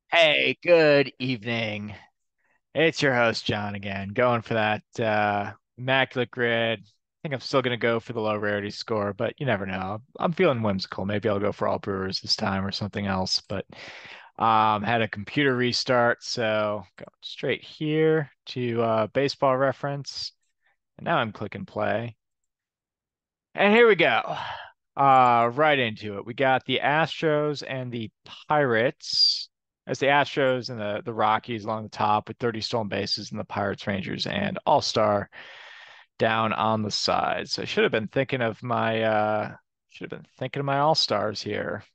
Hey, good evening. It's your host, John, again, going for that Immaculate grid. I think I'm still going to go for the low rarity score, but you never know. I'm feeling whimsical. Maybe I'll go for all brewers this time or something else. But had a computer restart, so go straight here to baseball reference. And now I'm clicking play. And here we go. Right into it. We got the Astros and the Pirates. As the Astros and the Rockies along the top with 30 stolen bases, and the Pirates, Rangers, and All-Star down on the side. So I should have been thinking of my All-Stars here.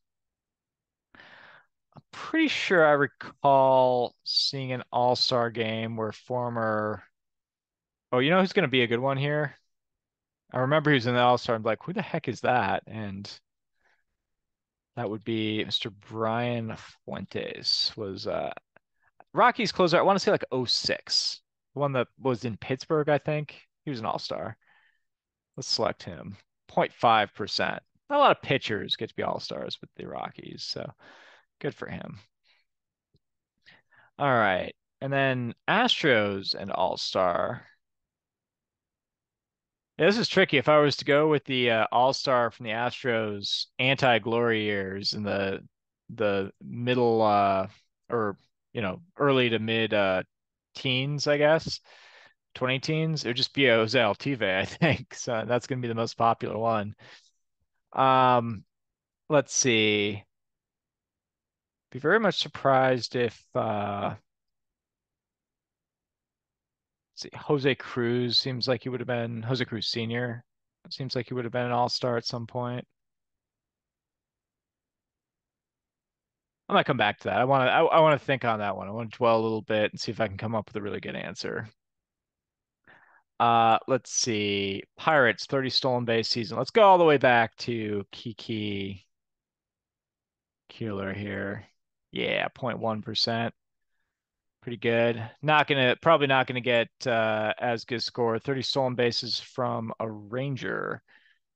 Pretty sure I recall seeing an All-Star game where former oh, you know who's gonna be a good one here? I remember he was in the All-Star. I'm like, who the heck is that? And that would be Mr. Brian Fuentes was Rockies closer. I want to say like '06. The one that was in Pittsburgh, I think. He was an all-star. Let's select him. 0.5%. Not a lot of pitchers get to be all-stars with the Rockies, so good for him. All right. And then Astros and all-star. Yeah, this is tricky. If I was to go with the all-star from the Astros anti-glory years in the middle or early to mid teens, I guess, 20 teens, it would just be a Jose Altuve, I think. So that's going to be the most popular one. Um, let's see. Be very much surprised if let's see, Jose Cruz seems like he would have been Jose Cruz Sr. Seems like he would have been an all-star at some point. I might come back to that. I want to think on that one. I want to dwell a little bit and see if I can come up with a really good answer. Let's see. Pirates 30 stolen base season. Let's go all the way back to Kiki Keeler here. Yeah, 0.1%. Pretty good. Probably not gonna get as good score. 30 stolen bases from a Ranger.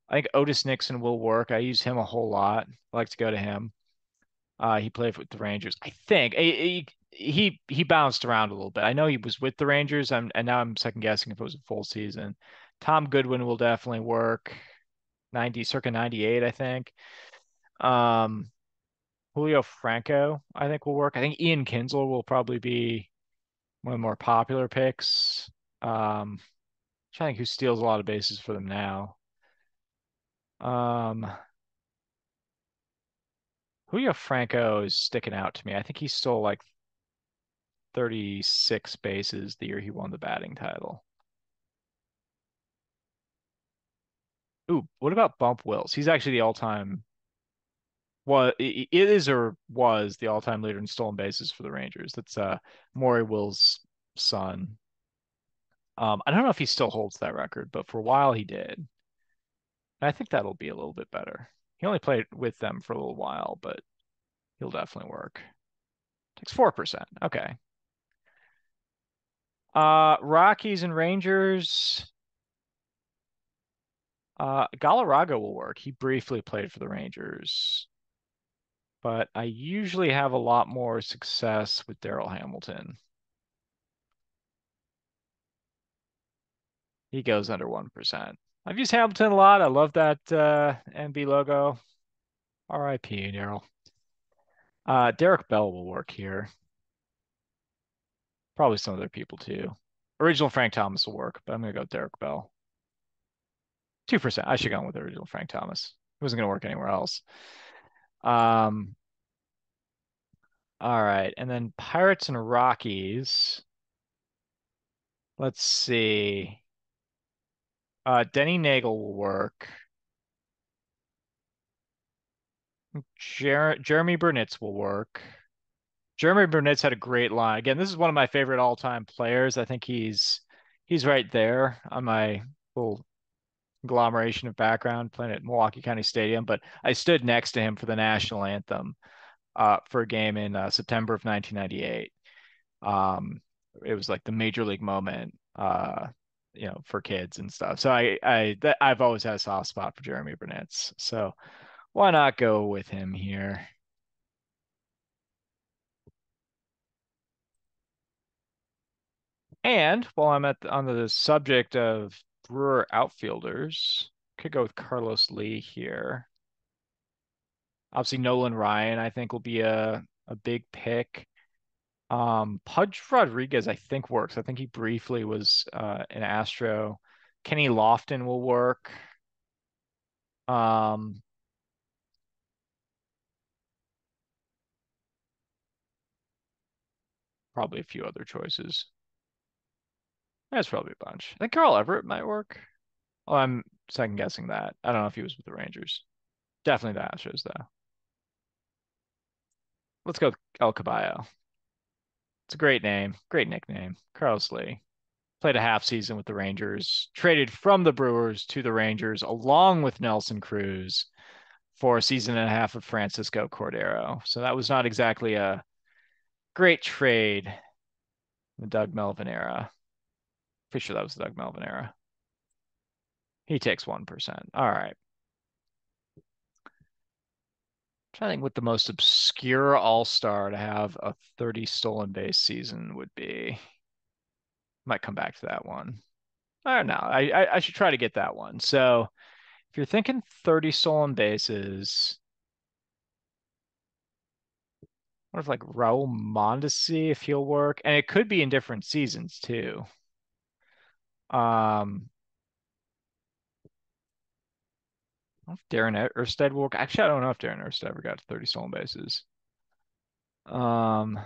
I think Otis Nixon will work. I use him a whole lot. I like to go to him. He played with the Rangers. I think he bounced around a little bit. I know he was with the Rangers, and now I'm second guessing if it was a full season. Tom Goodwin will definitely work. 90, circa 98, I think. Um, Julio Franco, I think will work. I think Ian Kinsler will probably be one of the more popular picks. Trying to think who steals a lot of bases for them now. Um, Julio Franco is sticking out to me. I think he stole like 36 bases the year he won the batting title. Ooh, what about Bump Wills? He's actually the all-time it is or was the all-time leader in stolen bases for the Rangers. That's Maury Wills' son. I don't know if he still holds that record, but for a while he did. And I think that'll be a little bit better. He only played with them for a little while, but he'll definitely work. Takes 4%. Okay. Rockies and Rangers. Galarraga will work. He briefly played for the Rangers, but I usually have a lot more success with Darrell Hamilton. He goes under 1%. I've used Hamilton a lot. I love that NB logo. RIP, Darrell. Derek Bell will work here. Probably some other people too. Original Frank Thomas will work, but I'm going to go Derek Bell. 2%. I should go with original Frank Thomas. It wasn't going to work anywhere else. Um, all right. And then Pirates and Rockies. Let's see. Denny Nagel will work. Jeremy Burnitz will work. Jeremy Burnitz had a great line. Again, this is one of my favorite all-time players. I think he's right there on my little conglomeration of background playing at Milwaukee County Stadium. But I stood next to him for the national anthem for a game in September of 1998. Um, it was like the major league moment, for kids and stuff. So I've always had a soft spot for Jeremy Burnitz. So why not go with him here? And while I'm on the subject of Brewer outfielders, could go with Carlos Lee here. Obviously, Nolan Ryan, I think, will be a big pick. Pudge Rodriguez, I think, works. I think he briefly was an Astro. Kenny Lofton will work. Um, Probably a few other choices. That's probably a bunch. I think Carl Everett might work. Oh, I'm second guessing that. I don't know if he was with the Rangers. Definitely the Astros, though. Let's go with El Caballo. It's a great name, great nickname. Carlos Lee. Played a half season with the Rangers, traded from the Brewers to the Rangers along with Nelson Cruz for a season and a half of Francisco Cordero. So that was not exactly a great trade in the Doug Melvin era. Pretty sure that was the Doug Melvin era. He takes 1%. All right. Trying to think what the most obscure all-star to have a 30 stolen base season would be. Might come back to that one. I don't know. I should try to get that one. So if you're thinking 30 stolen bases, what if like Raul Mondesi if he'll work? And it could be in different seasons too. Um, I don't know if Darren Erstad will work. Actually, I don't know if Darren Erstad ever got to 30 stolen bases. Um,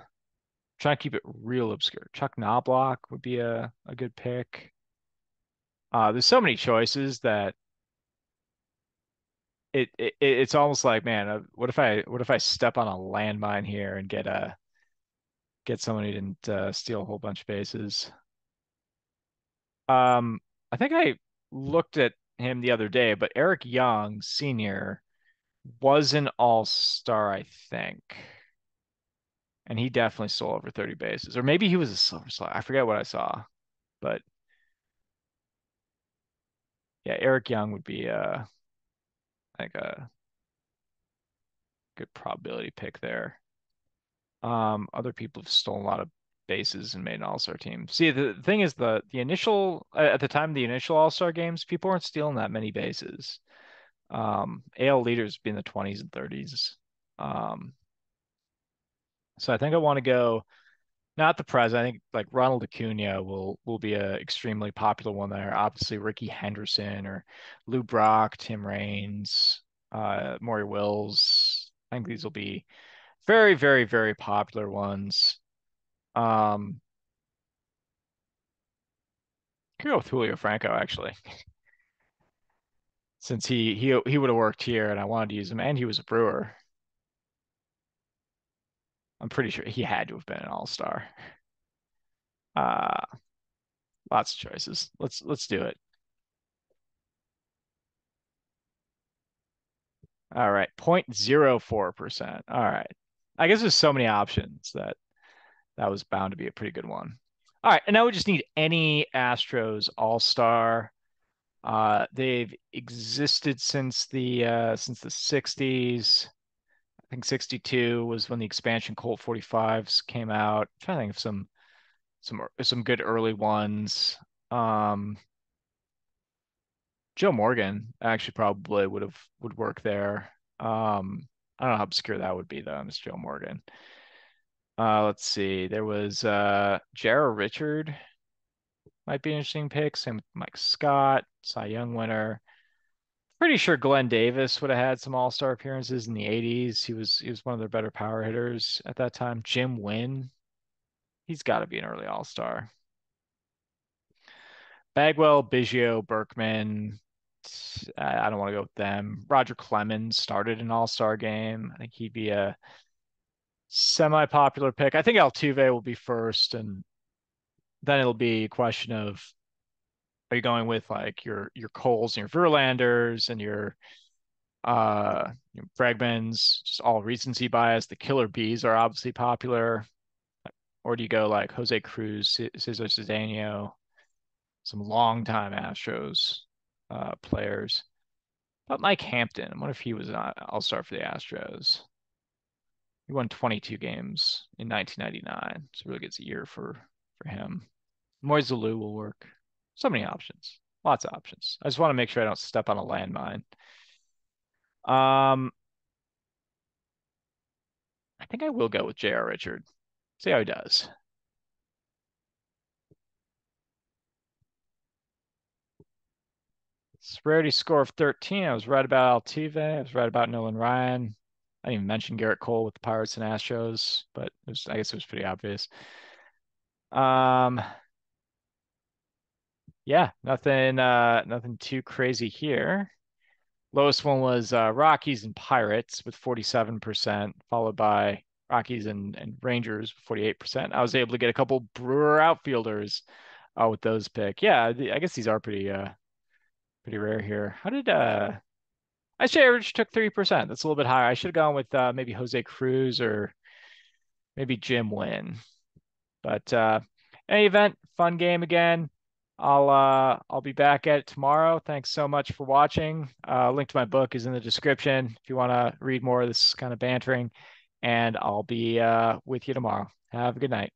Trying to keep it real obscure. Chuck Knobloch would be a good pick. There's so many choices that it's almost like, man, what if I step on a landmine here and get someone who didn't steal a whole bunch of bases? Um, I think I looked at him the other day, but Eric Young Sr. was an all-star, I think. And he definitely stole over 30 bases. Or maybe he was a silver slugger. I forget what I saw. But yeah, Eric Young would be I think a good probability pick there. Other people have stolen a lot of bases and made an all-star team. See, the thing is the initial at the time of the initial all-star games, people weren't stealing that many bases. AL leaders be in the 20s and 30s. Um, so I think I want to go not the present. I think like Ronald Acuna will be a extremely popular one there. Obviously Ricky Henderson or Lou Brock, Tim Raines, Maury Wills. I think these will be very, very, very popular ones. Um, Could go with Julio Franco actually, since he would have worked here and I wanted to use him, and he was a Brewer. I'm pretty sure he had to have been an all-star. Uh, Lots of choices. Let's do it. All right, 0.04%. All right. I guess there's so many options that that was bound to be a pretty good one. All right, and now we just need any Astros All-Star. They've existed since the 60s. I think 62 was when the expansion Colt 45s came out. I'm trying to think of some good early ones. Um, Joe Morgan actually probably would work there. I don't know how obscure that would be though, Miss Joe Morgan. Let's see. There was Jarrah Richard might be an interesting pick. Same with Mike Scott, Cy Young winner. Pretty sure Glenn Davis would have had some All-Star appearances in the 80s. He was one of their better power hitters at that time. Jim Wynn, he's got to be an early All-Star. Bagwell, Biggio, Berkman. I don't want to go with them. Roger Clemens started an All-Star game. I think he'd be a semi-popular pick. I think Altuve will be first, and then it'll be a question of are you going with like your Coles and your Verlanders and your Bregmans, just all recency bias. The killer bees are obviously popular. Or do you go like Jose Cruz, Cesar Cedeno, some longtime Astros players? But Mike Hampton, what if he was an all-star for the Astros? He won 22 games in 1999. It's a really good year for him. Moisalou will work. So many options. Lots of options. I just want to make sure I don't step on a landmine. Um, I think I will go with J.R. Richard. See how he does. Rarity score of 13. I was right about Altuve. I was right about Nolan Ryan. I didn't even mention Garrett Cole with the Pirates and Astros, but I guess it was pretty obvious. Um, yeah, nothing too crazy here. Lowest one was Rockies and Pirates with 47%, followed by Rockies and Rangers with 48%. I was able to get a couple Brewer outfielders with those pick. Yeah, I guess these are pretty rare here. How did I say average took 3%? That's a little bit higher. I should have gone with maybe Jose Cruz or maybe Jim Wynn. But any event, fun game again. I'll be back at it tomorrow. Thanks so much for watching. Link to my book is in the description if you want to read more of this kind of bantering. And I'll be with you tomorrow. Have a good night.